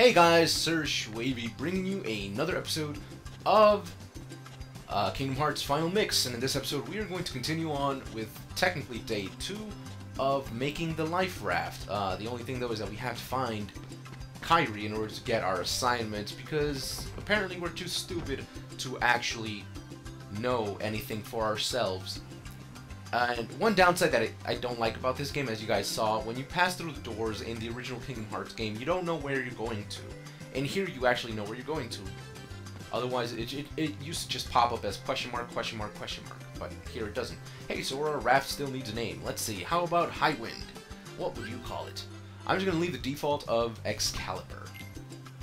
Hey guys, Sir Schwavy bringing you another episode of Kingdom Hearts Final Mix, and in this episode we are going to continue on with technically day 2 of making the life raft. The only thing though is that we have to find Kairi in order to get our assignments, because apparently we're too stupid to actually know anything for ourselves. And one downside that I don't like about this game, as you guys saw, when you pass through the doors in the original Kingdom Hearts game, you don't know where you're going to. And here you actually know where you're going to. Otherwise, it used to just pop up as question mark, question mark, question mark. But here it doesn't. Hey, so our raft still needs a name. Let's see. How about High Wind? What would you call it? I'm just going to leave the default of Excalibur.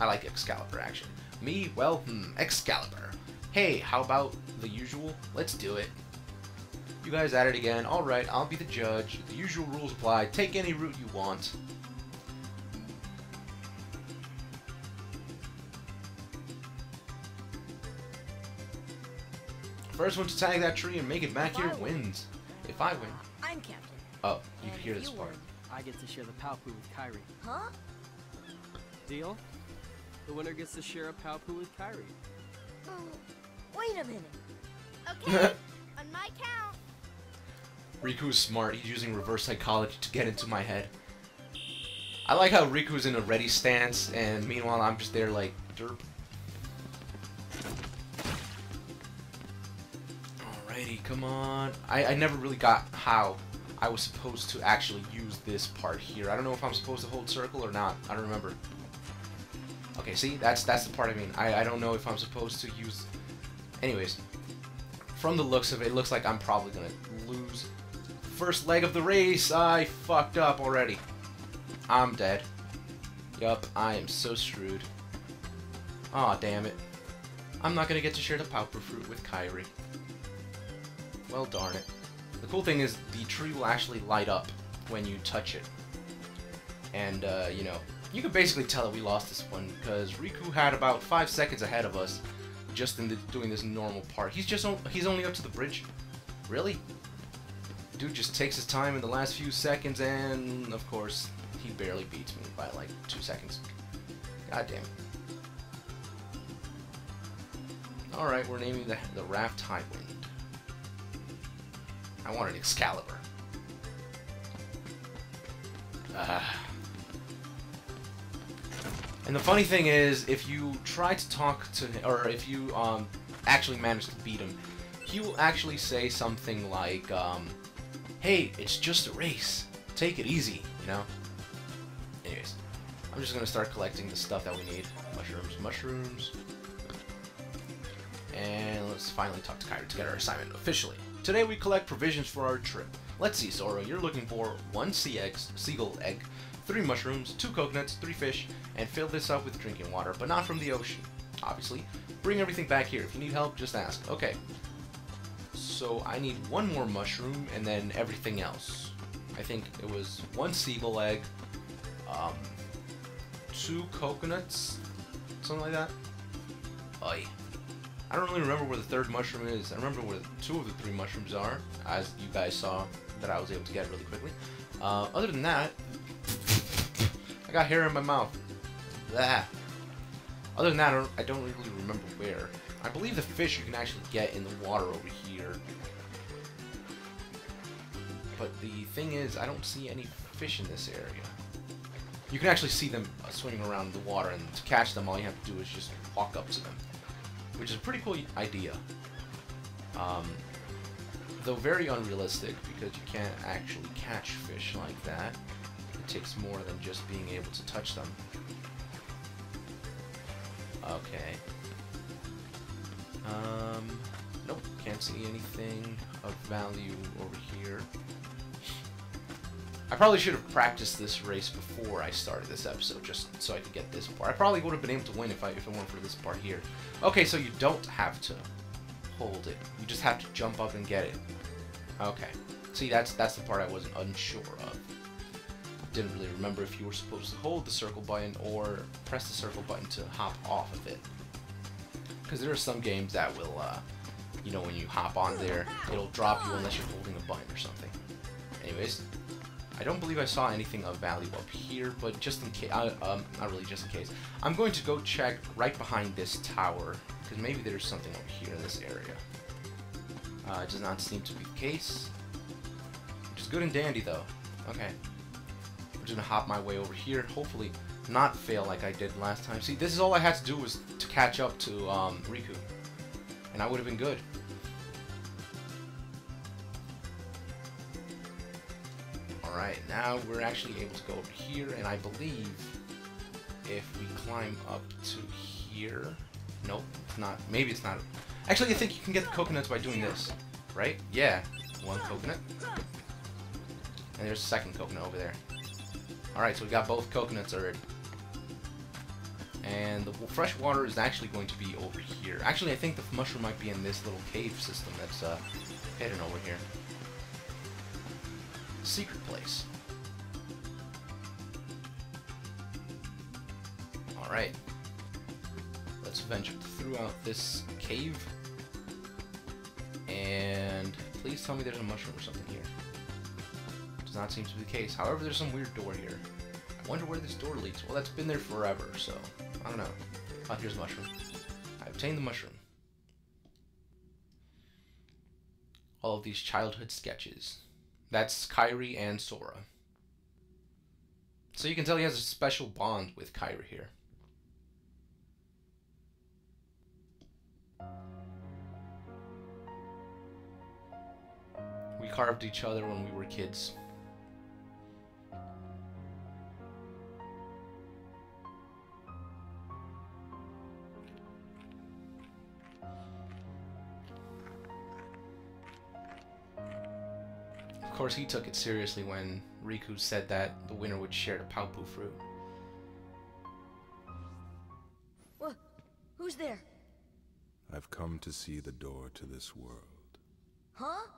I like Excalibur, actually. Me? Well, Excalibur. Hey, how about the usual? Let's do it. You guys at it again. Alright, I'll be the judge. The usual rules apply. Take any route you want. First one to tag that tree and make it back here wins. If I win. I'm captain. Oh, you can hear this part. I get to share the Palpu with Kairi. Huh? Deal? The winner gets to share a Palpu with Kairi. Wait a minute. Okay, on my count. Riku's smart. He's using reverse psychology to get into my head. I like how Riku's in a ready stance, and meanwhile I'm just there like, derp. Alrighty, come on. I never really got how I was supposed to actually use this part here. I don't know if I'm supposed to hold circle or not. I don't remember. Okay, see? That's the part I mean. I don't know if I'm supposed to use... Anyways. From the looks of it, it looks like I'm probably gonna lose. First leg of the race, I fucked up already. I'm dead. Yup, I am so screwed. Aw, damn it. I'm not gonna get to share the Pauper fruit with Kairi. Well, darn it. The cool thing is, the tree will actually light up when you touch it. And, you know, you can basically tell that we lost this one, because Riku had about 5 seconds ahead of us, just in doing this normal part. He's only up to the bridge. Really? Dude just takes his time in the last few seconds, and of course he barely beats me by like 2 seconds. God damn it. Alright, we're naming the raft High Wind. I want an Excalibur. And the funny thing is, if you try to talk to him, or if you actually manage to beat him, he will actually say something like, hey, it's just a race. Take it easy, you know? Anyways, I'm just gonna start collecting the stuff that we need. Mushrooms. And let's finally talk to Kairi to get our assignment officially. Today we collect provisions for our trip. Let's see, Sora, you're looking for 1 seagull egg, 3 mushrooms, 2 coconuts, 3 fish, and fill this up with drinking water, but not from the ocean, obviously. Bring everything back here. If you need help, just ask. Okay. So I need 1 more mushroom, and then everything else. I think it was 1 seagull egg, 2 coconuts, something like that. Oy. I don't really remember where the 3rd mushroom is. I remember where 2 of the 3 mushrooms are, as you guys saw that I was able to get really quickly. Other than that, I got hair in my mouth. Blah. Other than that, I don't really remember where. I believe the fish you can actually get in the water over here. But the thing is, I don't see any fish in this area. You can actually see them swimming around the water, and to catch them, all you have to do is just walk up to them. Which is a pretty cool idea. Though very unrealistic, because you can't actually catch fish like that. It takes more than just being able to touch them. Okay. Nope, can't see anything of value over here. I probably should have practiced this race before I started this episode, just so I could get this part. I probably would have been able to win if it weren't for this part here. Okay, so you don't have to hold it. You just have to jump up and get it. Okay. See, that's the part I wasn't unsure of. Didn't really remember if you were supposed to hold the circle button or press the circle button to hop off of it. Because there are some games that will, you know, when you hop on there, it'll drop you unless you're holding a button or something. Anyways. I don't believe I saw anything of value up here, but just in case, not really just in case, I'm going to go check right behind this tower, because maybe there's something over here in this area. It does not seem to be the case, which is good and dandy though. Okay, I'm just gonna hop my way over here, hopefully not fail like I did last time. See, this is all I had to do was to catch up to Riku, and I would have been good. Alright, now we're actually able to go over here, and I believe if we climb up to here... Nope, it's not. Maybe it's not. Actually, I think you can get the coconuts by doing this, right? Yeah, one coconut. And there's a second coconut over there. Alright, so we got both coconuts already. And the fresh water is actually going to be over here. Actually, I think the mushroom might be in this little cave system that's hidden over here. Secret place. Alright. Let's venture throughout this cave. And please tell me there's a mushroom or something here. Does not seem to be the case. However, there's some weird door here. I wonder where this door leads. Well, that's been there forever, so I don't know. Oh, here's a mushroom. I obtained the mushroom. All of these childhood sketches. That's Kairi and Sora. So you can tell he has a special bond with Kairi here. We carved each other when we were kids. Of course, he took it seriously when Riku said that the winner would share the Paupu fruit. Well, who's there? I've come to see the door to this world. Huh?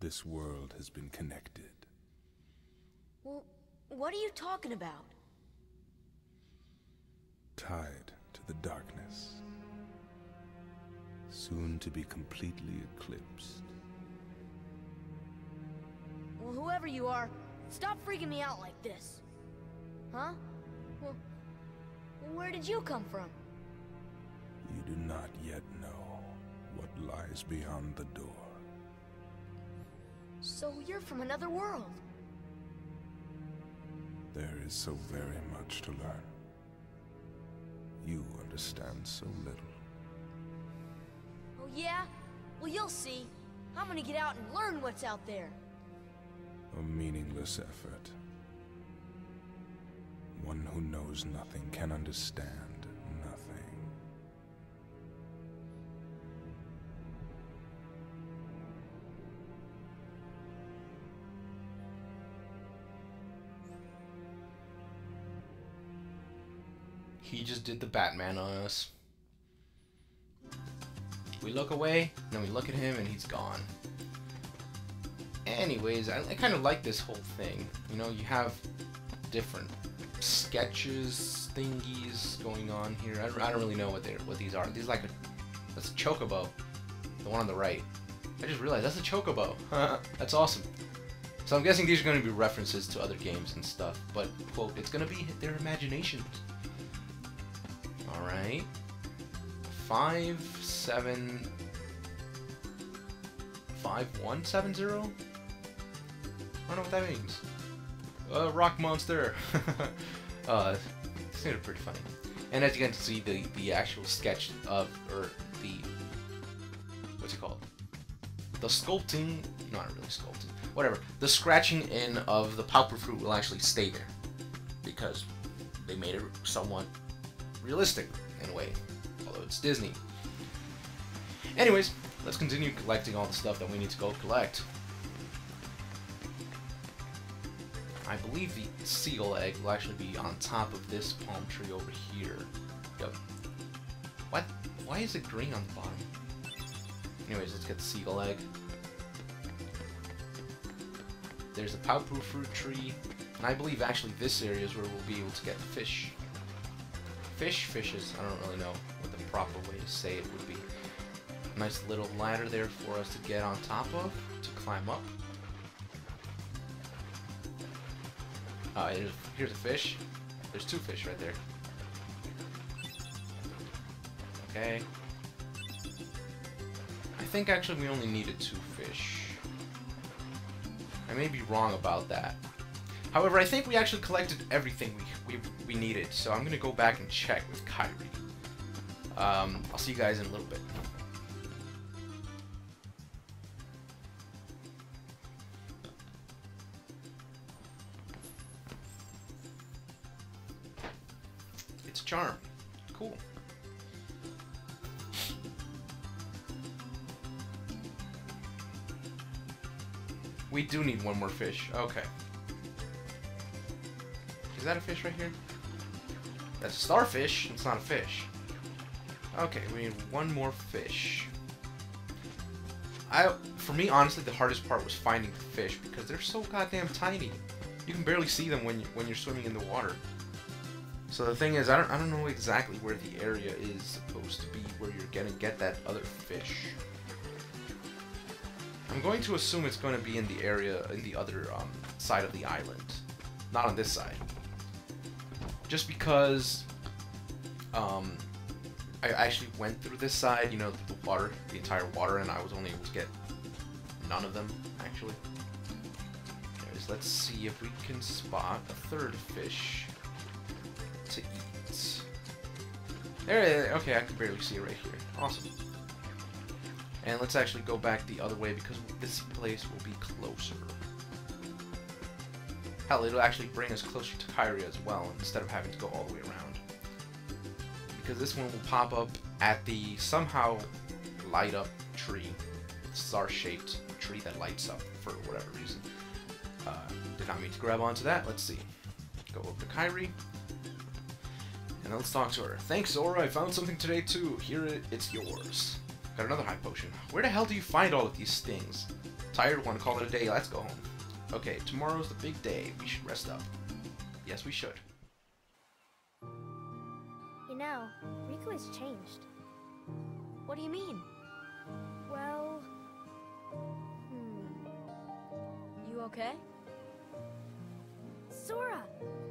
This world has been connected. Well, what are you talking about? Tied to the darkness. Soon to be completely eclipsed. Well, whoever you are, stop freaking me out like this. Huh? Well, where did you come from? You do not yet know what lies beyond the door. So you're from another world. There is so very much to learn. You understand so little. Oh yeah? Well, you'll see. I'm gonna get out and learn what's out there. A meaningless effort. One who knows nothing can understand nothing. He just did the Batman on us. We look away, then we look at him, and he's gone. Anyways, I kind of like this whole thing. You know, you have different sketches, thingies going on here. I don't really know what these are. These like that's a chocobo, the one on the right. I just realized that's a chocobo. That's awesome. So I'm guessing these are going to be references to other games and stuff. But quote, it's going to be their imaginations. All right. 5170. I don't know what that means. Rock monster. It's pretty funny. And as you can see, the actual sketch of, or the, what's it called? The sculpting, not really sculpting, whatever. The scratching in of the Pauper fruit will actually stay there because they made it somewhat realistic in a way, although it's Disney. Anyways, let's continue collecting all the stuff that we need to go collect. I believe the seagull egg will actually be on top of this palm tree over here. Yep. What? Why is it green on the bottom? Anyways, let's get the seagull egg. There's the Paupu fruit tree. And I believe actually this area is where we'll be able to get fish. Fishes. I don't really know what the proper way to say it would be. Nice little ladder there for us to get on top of, to climb up. Here's a fish. There's 2 fish right there. Okay. I think actually we only needed 2 fish. I may be wrong about that. However, I think we actually collected everything we needed, so I'm gonna go back and check with Kyrie. I'll see you guys in a little bit. It's charm. Cool. We do need 1 more fish. Okay. Is that a fish right here? That's a starfish. It's not a fish. Okay, we need 1 more fish. For me, honestly, the hardest part was finding the fish because they're so goddamn tiny. You can barely see them when you're swimming in the water. So the thing is, I don't know exactly where the area is supposed to be where you're gonna get that other fish. I'm going to assume it's going to be in the area in the other side of the island, not on this side. Just because I actually went through this side, you know, the water, the entire water, and I was only able to get none of them, actually. Anyways, let's see if we can spot a 3rd fish to eat. There it is. Okay, I can barely see it right here. Awesome. And let's actually go back the other way because this place will be closer. Hell, it'll actually bring us closer to Kyrie as well, instead of having to go all the way around. Because this one will pop up at the somehow light up tree. Star-shaped tree that lights up for whatever reason. Did not mean to grab onto that. Let's see. Go over to Kyrie. And let's talk to her. Thanks, Zora. I found something today too. Here it's yours. Got another high potion. Where the hell do you find all of these things? Tired? Want to call it a day? Let's go home. Okay, tomorrow's the big day. We should rest up. Yes, we should. You know, Riku has changed. What do you mean? Well... You okay? Sora,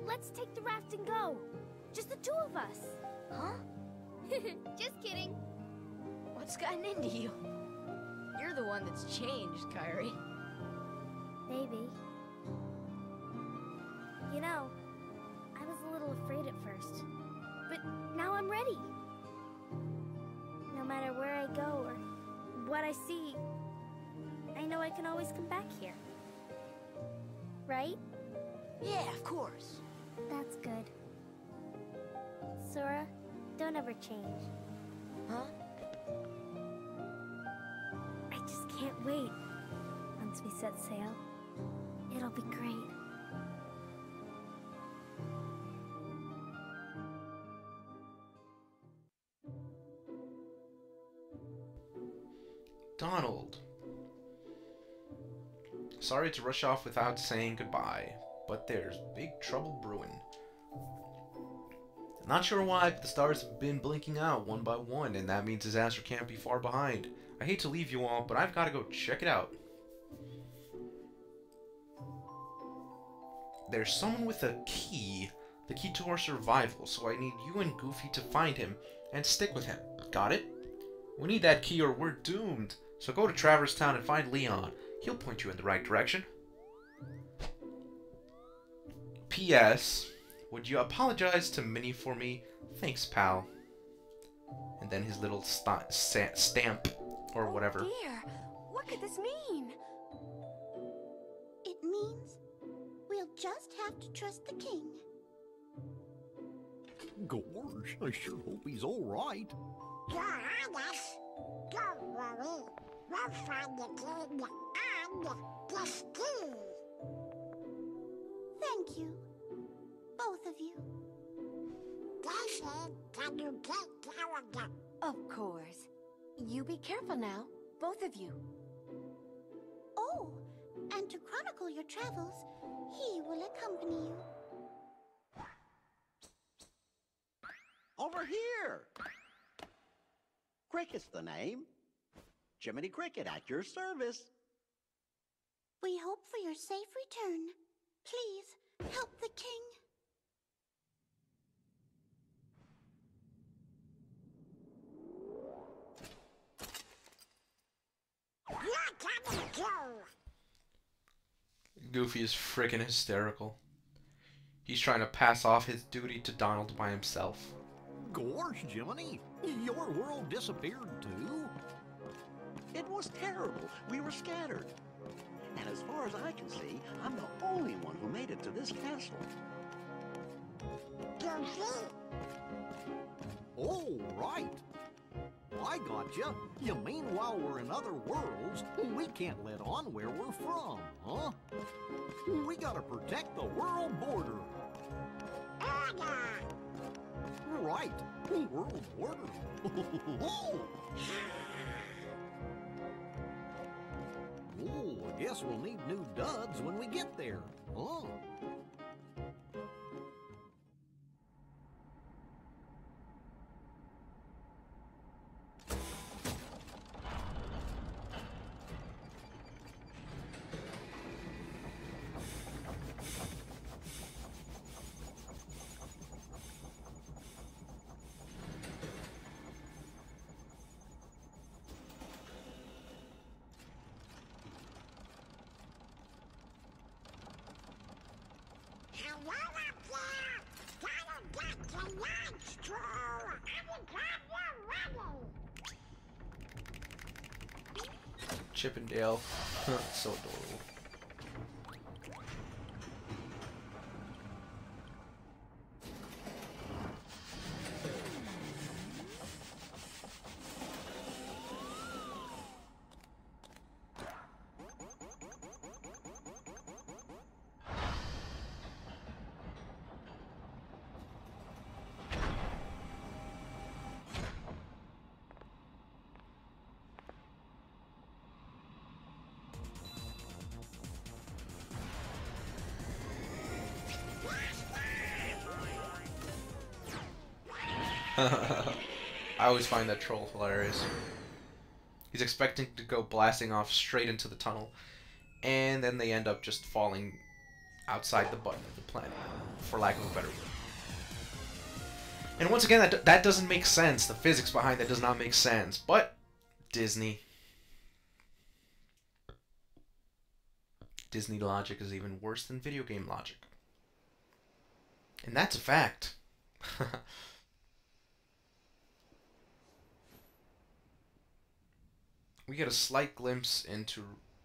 let's take the raft and go. Just the 2 of us. Huh? Just kidding. What's gotten into you? You're the one that's changed, Kyrie. Maybe. You know, I was a little afraid at first, but now I'm ready. No matter where I go or what I see, I know I can always come back here. Right? Yeah, of course. That's good. Sora, don't ever change. Huh? I just can't wait. Once we set sail, it'll be great. Donald. Sorry to rush off without saying goodbye, but there's big trouble brewing. Not sure why, but the stars have been blinking out one by one, and that means disaster can't be far behind. I hate to leave you all, but I've got to go check it out. There's someone with a key, the key to our survival, so I need you and Goofy to find him and stick with him. Got it? We need that key or we're doomed. So go to Traverse Town and find Leon. He'll point you in the right direction. P.S. Would you apologize to Minnie for me? Thanks, pal. And then his little stamp, or whatever. Oh dear, what could this mean? It means we'll just have to trust the king. Gosh, I sure hope he's all right. You're honest. Don't worry. We'll find the king and this key. Thank you. Both of you. Daisy, can you take care of them? Of course. You be careful now, both of you. Oh, and to chronicle your travels, he will accompany you. Over here! Cricket's the name. Jiminy Cricket at your service. We hope for your safe return. Please, Help the king. You're coming too. Goofy is freaking hysterical. He's trying to pass off his duty to Donald by himself. Gosh, Jiminy, your world disappeared too? It was terrible. We were scattered. And as far as I can see, I'm the only one who made it to this castle. Goofy. Oh, right. I gotcha. You mean while we're in other worlds, we can't let on where we're from, huh? We gotta protect the world border. Order. Right. World border. Oh, I guess we'll need new duds when we get there, huh? Hello up there. Gotta get to lunch, too. Every time you're ready. Chippendale. So adorable. I always find that troll hilarious. He's expecting to go blasting off straight into the tunnel, and then they end up just falling outside the button of the planet, for lack of a better word. And once again, that doesn't make sense. The physics behind that does not make sense. But Disney. Disney logic is even worse than video game logic. And that's a fact. We get a slight glimpse into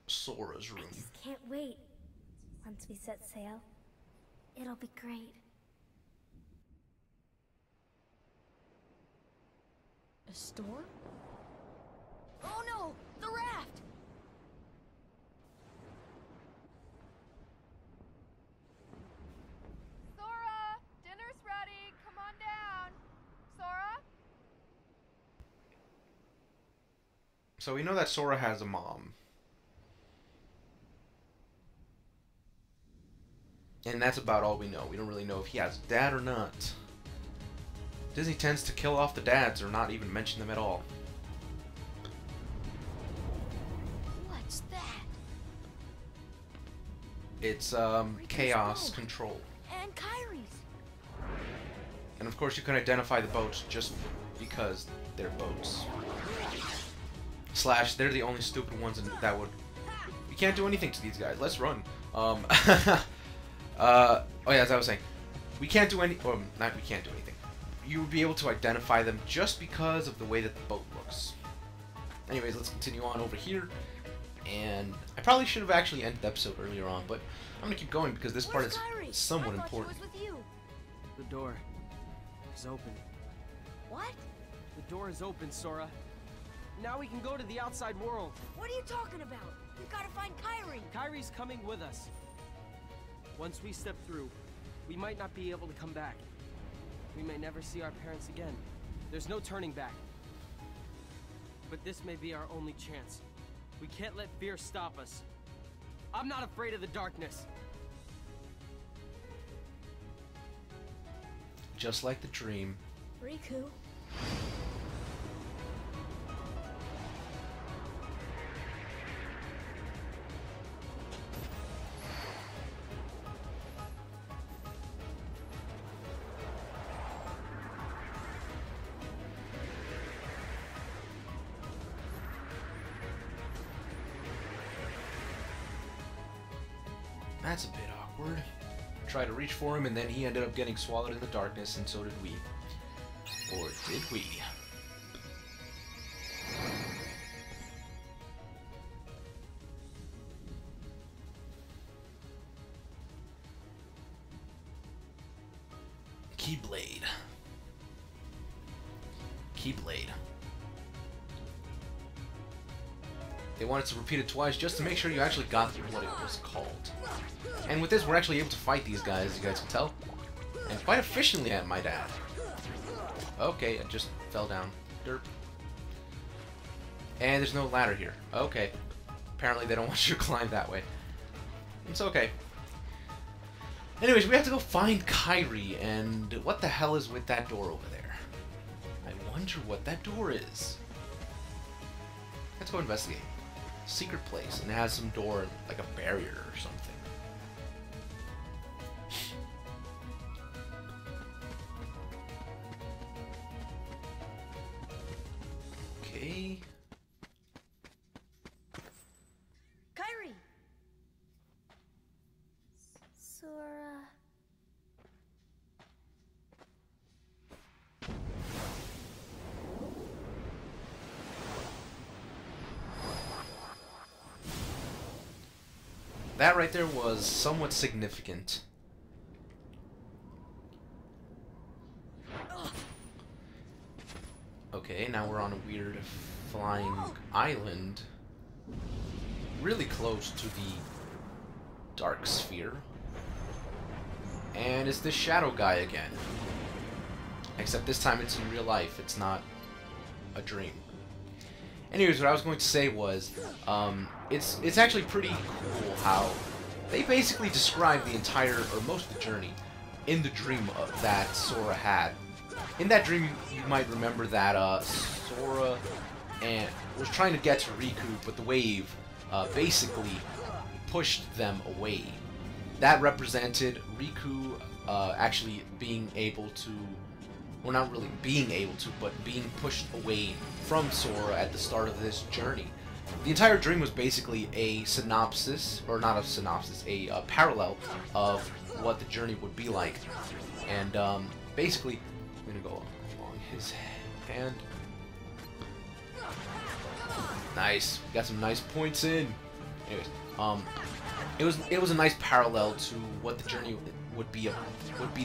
Sora's room. I just can't wait. Once we set sail, it'll be great. A storm? Oh no! The raft! Sora! Dinner's ready! Come on down! Sora? So we know that Sora has a mom. And that's about all we know. We don't really know if he has a dad or not. Disney tends to kill off the dads or not even mention them at all. What's that? It's chaos control. And Kyrie's. And of course you can identify the boats just because they're boats. Slash, they're the only stupid ones that would... You can't do anything to these guys. Let's run. Oh yeah, as I was saying, we can't do any... not we can't do anything. You would be able to identify them just because of the way that the boat looks. Anyways, let's continue on over here. And I probably should have actually ended the episode earlier on, but I'm going to keep going because this part is somewhat important. The door is open. What? The door is open, Sora. Now we can go to the outside world. What are you talking about? We gotta find Kyrie. Kyrie's coming with us. Once we step through, we might not be able to come back. We may never see our parents again. There's no turning back. But this may be our only chance. We can't let fear stop us. I'm not afraid of the darkness. Just like the dream. Riku. That's a bit awkward. Try to reach for him, and then he ended up getting swallowed in the darkness, and so did we. Or did we? Keyblade. Keyblade. They wanted to repeat it twice just to make sure you actually got what it was called. And with this, we're actually able to fight these guys, as you guys can tell. And quite efficiently, I might add. Okay, I just fell down. Derp. And there's no ladder here. Okay. Apparently they don't want you to climb that way. It's okay. Anyways, we have to go find Kyrie, and what the hell is with that door over there? I wonder what that door is. Let's go investigate. Secret place, and it has some door, like a barrier or something. Okay. Kyrie! Sora... That right there was somewhat significant. Okay, now we're on a weird flying island. Really close to the dark sphere. And it's this shadow guy again. Except this time it's in real life, it's not a dream. Anyways, what I was going to say was, it's actually pretty cool how they basically describe the entire, or most of the journey, in the dream that Sora had. In that dream, you might remember that Sora was trying to get to Riku, but the wave basically pushed them away. That represented Riku actually being able to, well, not really being able to, but being pushed away from Sora at the start of this journey. The entire dream was basically a synopsis, or not a synopsis, a parallel of what the journey would be like. And basically, I'm gonna go along his hand. Nice, got some nice points in. Anyways, it was a nice parallel to what the journey would be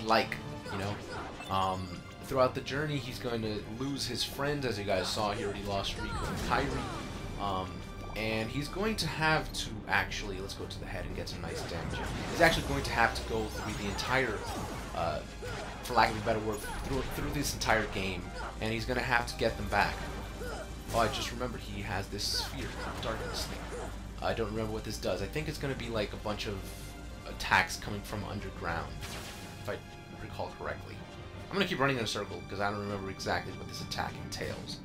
like, you know. Throughout the journey, he's going to lose his friends, as you guys saw. He already lost Riku and Kyrie. And he's going to have to actually, let's go to the head and get some nice damage. He's actually going to have to go through the entire, for lack of a better word, through this entire game, and he's going to have to get them back. Oh, I just remembered he has this sphere, darkness thing. I don't remember what this does. I think it's going to be like a bunch of attacks coming from underground, if I recall correctly. I'm going to keep running in a circle because I don't remember exactly what this attack entails.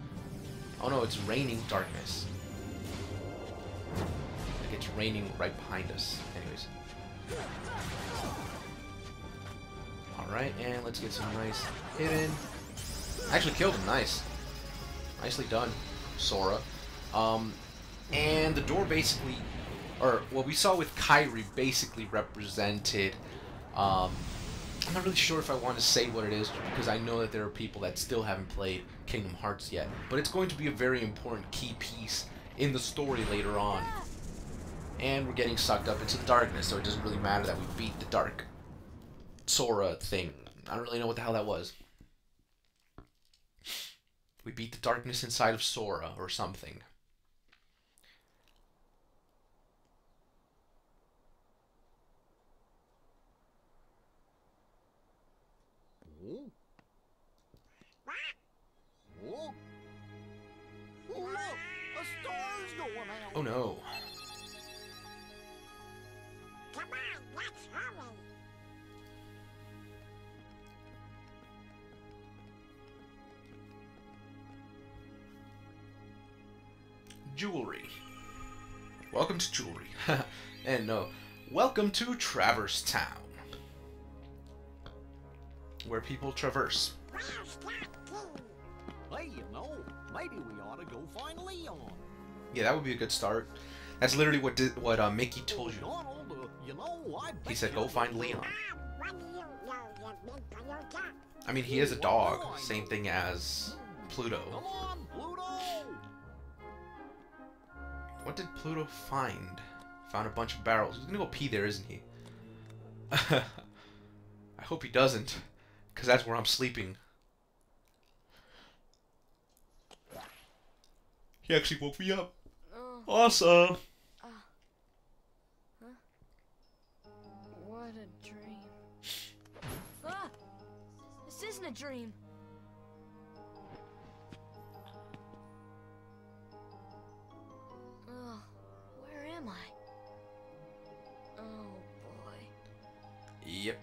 Oh no, it's raining darkness. Like it's raining right behind us. Anyways. Alright, and let's get some nice hit in. Actually killed him, nice. Nicely done, Sora. And the door basically, or what we saw with Kyrie basically represented, I'm not really sure if I want to say what it is, because I know that there are people that still haven't played Kingdom Hearts yet. But it's going to be a very important key piece in the story later on. And we're getting sucked up into the darkness, so it doesn't really matter that we beat the dark Sora thing. I don't really know what the hell that was. We beat the darkness inside of Sora, or something. Oh, look! A star's going out! Oh no. Come on, let's hurry. Jewelry. Welcome to jewelry. And no, welcome to Traverse Town, where people traverse. Hey, you know, maybe we ought to go find Leon. Yeah, that would be a good start. That's literally what Mickey told you. Donald, you know, I He bet said, you go find that- Leon. What do you know, you big Toyota? I mean, he is a dog. Same thing as Pluto. Come on, Pluto! What did Pluto find? Found a bunch of barrels. He's gonna go pee there, isn't he? I hope he doesn't, because that's where I'm sleeping. He actually woke me up. Awesome! What a dream. Ah! This isn't a dream. Oh, where am I? Oh boy. Yep.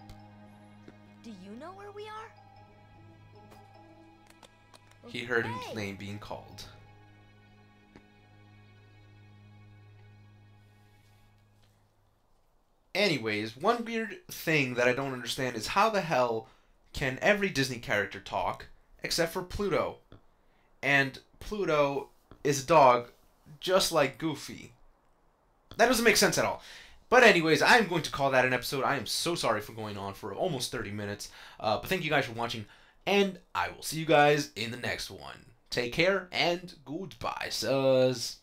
Do you know where we are? He heard his Hey! name being called. Anyways, one weird thing that I don't understand is how the hell can every Disney character talk except for Pluto? And Pluto is a dog just like Goofy. That doesn't make sense at all. But anyways, I'm going to call that an episode. I am so sorry for going on for almost 30 minutes. But thank you guys for watching. And I will see you guys in the next one. Take care and goodbye, sirs.